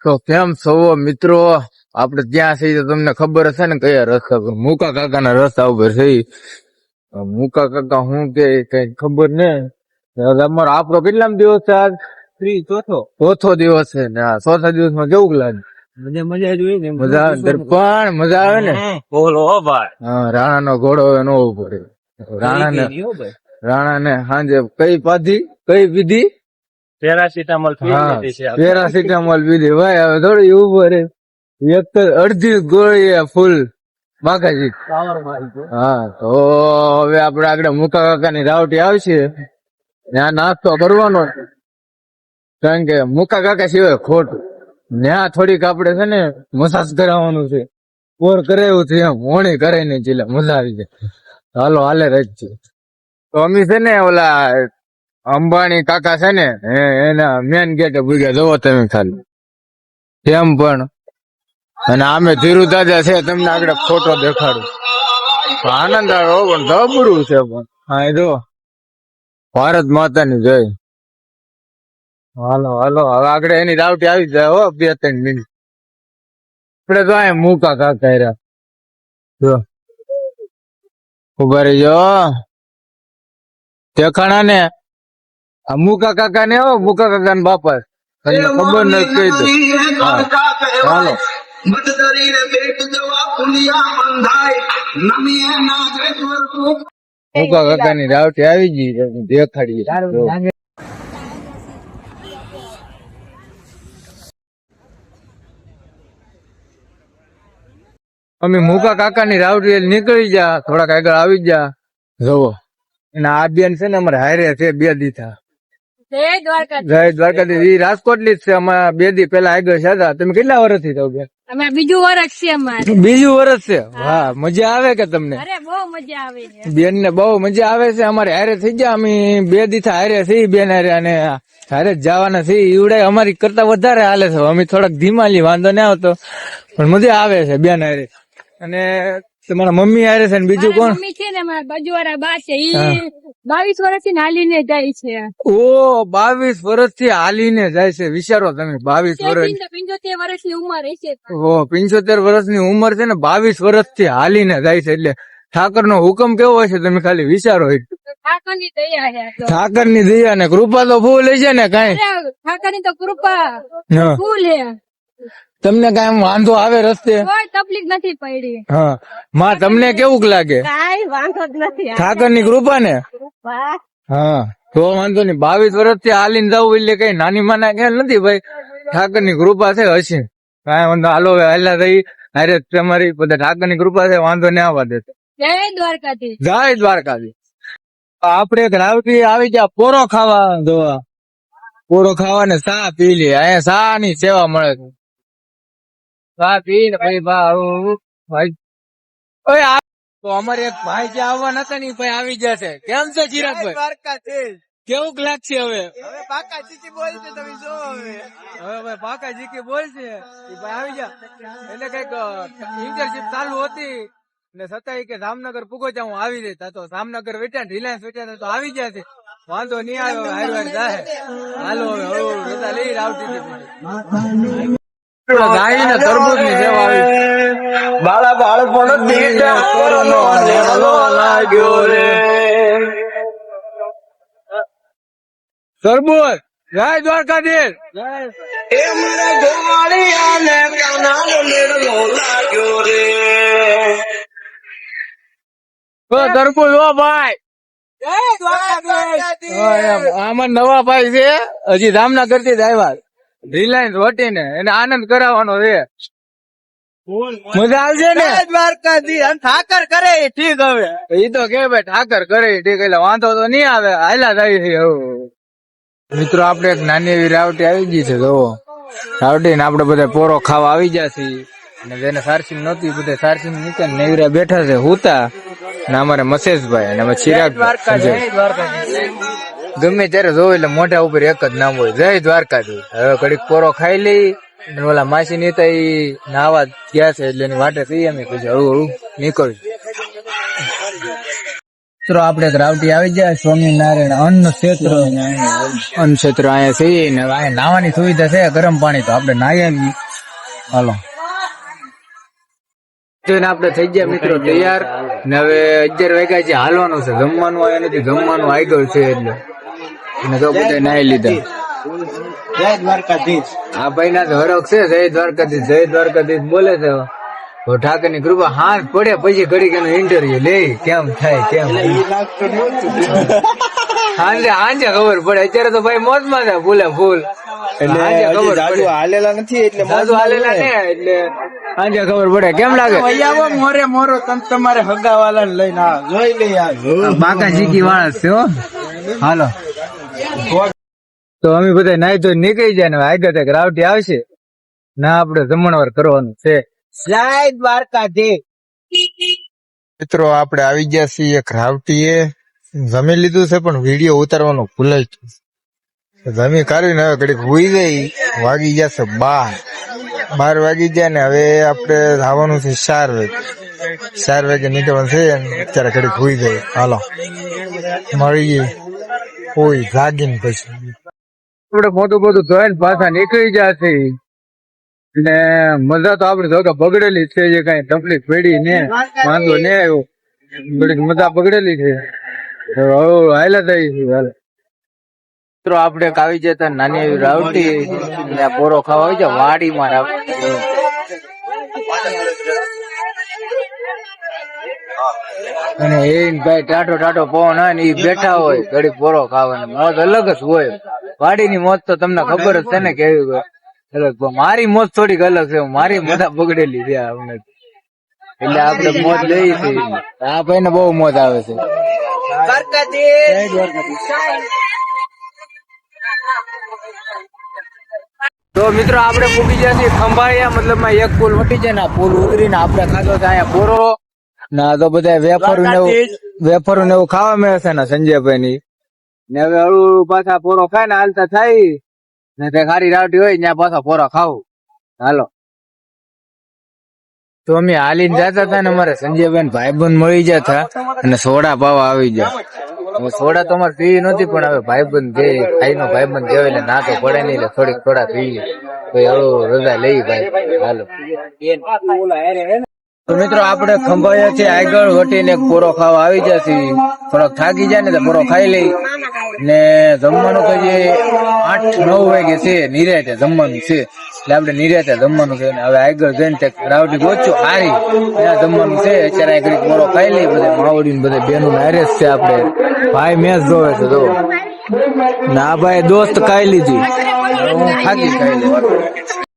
તો કેમ છો મિત્રો? આપડે ત્યાં છીએ તો તમને ખબર હશે ને કયા રસ્તા પર મુકા કાકાના રસ્તા ઉપર છે. મુકા કાકા હું કે કઈ ખબર ને અમારો આપણો કેટલામ દિવસ છે આજ? ચોથો દિવસ છે ને આ ચોથા દિવસમાં કેવું લાગે? મજા જોઈએ ને મજા આવે પણ મજા આવે ને. બોલો ભાઈ. હા, રાણા નો ઘોડો નો ઉભો રહે. રાણા ને સાંજે કઈ પાધી કઈ પીધી? પેરાસિટામોલ પેરાસિટામોલ પીધી. ભાઈ હવે થોડી ઉભો રે. એક તો અડધી ગોળી ફૂલ બાકાજી. હા, તો હવે આપડે આગળ મુકા કાકાની રાવટી આવશે ત્યાં નાસ્તો કરવાનો છે. કારણ કે મુકા કાકા સિવાય ખોટું. ત્યાં થોડીક આપડે છે ને મસાજ કરાવવાનું છે. પોર કરાવ્યું છે એમ મોણી કરાઈ ને ચીલા મજા આવી જાય. હાલો હાલે રજ તો અમી છે ને ઓલા અંબાણી કાકા છે ને એના મેન ગેટે ભૂગ્યા જોવો તમે ખાલી એમ પણ. અને આમે ધીરુ દાદા છે તમને આગળ ફોટો દેખાડું. આનંદ આવ્યો પણ જબરું છે પણ. હા એ જો ભારત માતાની જય. હાલો હાલો હવે આગળ એની રાવટી આવી જાય હો 2-3 મિનિટ. આપડે તો આ મુકા કાકા રહ્યા જો ઉભા રહી જાઓ દેખાણા ને આ મુકા કાકા ને હો મુકા કાકા ને બાપા તમને ખબર નથી કહી દો. હાલો મુકા કાકા ની રાવટી આવી ગઈ દેખાડીએ. અમે મુકા કાકા ની રાવટી નીકળી જા થોડાક આગળ આવી જા જોવો. અને આ બેન છે ને અમારે હારે છે 2 દીથા. જય દ્વારકાધીશ. રાજકોટ ની જ છે. અમારા 2 દી પેલા આગળ છે. તમે કેટલા વર્ષથી છો બેન? અમે બીજું વર્ષ છે અમારે. બીજું વર્ષ છે. વાહ, મજા આવે કે તમને? અરે બહુ મજા આવે છે. બેન ને બહુ મજા આવે છે. અમારે હારે થઈ ગયા. અમે 2 દીથા હારે છીએ બેન હારે અને હારે જ જવાના છીએ. ઈવડે અમારી કરતા વધારે હાલે છે. અમે થોડાક ધીમાલી વાંધો ના આવતો પણ મજા આવે છે બેન હારે. અને તમારા મમ્મી હારે છે ને બીજું કોણ? મમ્મી છે ને મારા બાજુવાળા બા છે. ઈ 22 વર્ષથી હાલીને જાય છે. ઓ 22 વર્ષથી હાલીને જાય છે. વિચારો તમે 22 વર્ષ. 75 વર્ષની ઉંમર હશે. ઓ 75 વર્ષની ઉંમર છે ને 22 વર્ષથી હાલીને જાય છે. એટલે ઠાકર નો હુકમ કેવો હોય છે તમે ખાલી વિચારો. ઠાકરની દયા છે. ઠાકર ની દયા ને કૃપા તો ફૂલ છે ને કઈ. ઠાકરની તો કૃપા ફૂલ છે. તમને કઈ વાંધો આવે રસ્તે? કોઈ તકલીફ નથી પડી. હા માં તમને કેવું લાગે? કાઈ વાંધો જ નથી. ઠાકર ની કૃપા ને. હા તો વાંધો નહીં. 22 વર્ષથી હાલીને જવું એટલે કઈ નાની માના ખ્યાલ નથી ભાઈ. ઠાકર ની કૃપા છે હશે. કઈ વાંધો હાલો હાલા રહી અરે તમારી બધા ઠાકર ની કૃપા છે. વાંધો નહીં આવવા દેતો. જય દ્વારકાધીશ. જય દ્વારકાધીશ. આપડે એક રાવટી આવી ગયા પોરો ખાવા જોવા. પોરો ખાવા ને ચા પી લે. અહીંયા ચા ની સેવા મળે છે. ચા પી ને ભાઈ ભાઈ તો અમારે એક ભાઈ જે આવવાના હતા ને ભાઈ આવી જશે. કેમ છે ચિરાગભાઈ? દ્વારકાધીશ. કેવું લાગશે હવે? હવે પાકા જીકી બોલશે તમે જો. હવે ભાઈ પાકા જીકી બોલશે એ ભાઈ આવી જા. એટલે કઈક ઇન્ટરશિપ ચાલુ હતી ને છતાંય કે જામનગર પૂગો ત્યાં હું આવી જતા તો જામનગર વેઠા રિલાયન્સ વેઠા તો આવી જશે. વાંધો નહીં આવ્યો હાર વાર જાય. હાલો હવે રજા લઈ રાવટી ગાય ને તરબૂચ ની સેવા આવી. બાળા બાળપણ દીઠ કોરોનો લેલો લાગ્યો રે. તરબૂચ જય દ્વારકાધીશ. એ મારા ગોવાળિયાને કાનાનો લેલો લાગ્યો રે. તરબૂચ ઓ ભાઈ. આમાં નવા ભાઈ છે હજી જામનગર થી જ આવ્યા. રિલાયન્સ વટીને એને આનંદ કરાવવાનો છે. મજા આવશે ને? દ્વારકાથી ઠાકર કરે ઠીક. હવે ઈ તો કે ભાઈ ઠાકર કરે ઠીક એટલે વાંધો તો નહીં આવે. હાલા થાય છે. મિત્રો આપડે એક નાની એવી રાવટી આવી ગઈ છે. જો રાવટી ને આપડે બધા પોરો ખાવા આવી ગયા છીએ. અને જેને સારસિંગ નહોતી બધા સારસિંગ નીચે નેવરા બેઠા છે હુતા. ને અમારે મસેશભાઈ અને અમે ચિરાગ ગમે ત્યારે જોવે એટલે મોઢા ઉપર એક જ નામ હોય જય દ્વારકાધીશ. હવે ઘડીક પોરો ખાઈ લઈ. ઓલા માસી નીતા ઈ નાવા ગયા છે એટલે એની વાટે થઈ અમે પછી હળવું હળવું નીકળ્યું. મિત્રો આપણે રાવટી આવી જાય સ્વામિનારાયણ અન્ન ક્ષેત્ર અહીંયા છે ને અહીંયા નાવાની સુવિધા છે ગરમ પાણી તો આપણે નાહી આવીએ હાલો આપણે થઈ ગયા મિત્રો તૈયાર ને હવે 11 વાગ્યા છે હાલવાનું છે જમવાનું આવ્યા નથી જમવાનું આગળ છે એટલે અને તો બધા નાહી લીધા જય દ્વારકાધીશ. આ ભાઈ ના હરખ છે જય દ્વારકાધીશ બોલે છે તો ઠાકર ની કૃપા હાથ પડે પછી ઘડી એનું ઇન્ટરવ્યુ લે કેમ થાય કેમ હાંજે ખબર પડે અત્યારે તો ભાઈ મોજ માં છે ફૂલે ફૂલ એટલે હાંજે ખબર જાજુ પડે હાલેલા નથી એટલે સાદું હાલેલા ને એટલે હાંજે ખબર પડે કેમ લાગે આવો મોરે મોરો તમે તમારે હગાવાલા ને લઈને આવો. જોઈ લઈ આવો. બાકા જીકી વાળા છે હો હાલો તો અમે બધા નાઈ તો નીકળી જાય ને આગળ તક રાવટી આવશે ના આપડે જમણવાર કરવાનું છે જય દ્વારકાધીશ. મિત્રો આપણે આવી ગયા છીએ એક રાવટીએ જમી લીધું છે પણ વિડીયો ઉતારવાનો ભૂલાઈ ગયો. જમી કાઢીને હવે ઘડીક હુઈ ગઈ વાગી જશે 12 વાગી જાય ને હવે આપણે જવાનું છે 4 વાગે નીકળવાનું છે અને અત્યારે ઘડીક હુઈ ગઈ. હાલો મળીએ કોઈ જાગીને પછી આપડે મોટું બધું ધોઈને પાછા નીકળી જશે ને મજા તો આપડે જો કે બગડેલી છે જે કઈ તકલીફ પડી ને વાંધો ને આવ્યો થોડીક મજા બગડેલી છે હાલા થઈ મિત્રો આપડે આવી જતા નાની એવી રાવટી ને પોરો ખાવા આવી જાય વાડીમાં રાવટી અને એ ભાઈ ટાટો પવન હોય ને એ બેઠા હોય ઘડી પોરો ખાવાની મોજ અલગ જ હોય વાડીની મોજ તો તમને ખબર જ છે ને કેવી હોય અલગ મારી મોજ થોડીક અલગ છે મારી મજા બગડેલી છે અમને એટલે આપડે મોજ લઈ છે આ ભાઈ ને બહુ મોજ આવે છે તો મિત્રો આપડે પૂકી ગયા છીએ ખંભાળિયા મતલબ એક પુલ વટી જાય ને પુલ ઉતરીને આપડે ખાધો છે અહીંયા પોરો ના તો બધા વેફરું ને એવું ખાવા મળે છે ને સંજયભાઈ ની ને હવે હળવું પાછા પોરો ખાય ને હાલતા થાય ને તે ખારી રાવટી હોય ત્યાં પાછા પોરા ખાવું હાલો તો અમે હાલીને જતા હતા ને અમારે સંજયભાઈ ભાઈબંધ મળી જતા અને સોડા પાવા આવી જાય હવે સોડા તો અમારે પીવી નહોતી પણ હવે ભાઈબંધ જે ભાઈ નો ભાઈબંધ કહેવાય એટલે ના તો પડે નહીં એટલે થોડીક થોડા પીવી તો હળવું રજા લઈ ભાઈ હાલો તો મિત્રો આપડે ખંભાળિયા થી આગળ વટીને એક પોરો ખાવા આવી જશે થોડોક થાકી જાય ને તો પોરો ખાઈ લઈ ને જમવાનું તો જે 8-9 વાગે છે નિરાતે જમવાનું છે એટલે આપડે નિરાતે જમવાનું છે ને હવે આગળ જઈને રાવટી ગોચું હારી ત્યાં જમવાનું છે અત્યારે આગળ પોરો ખાઈ લઈ બધા માવડી ને બધા બેનું હારેસ છે આપડે ભાઈ મેચ જોવે છે જો ના ભાઈ દોસ્ત ખાઈ લીધી હું ખાધી ખાઈ લઈ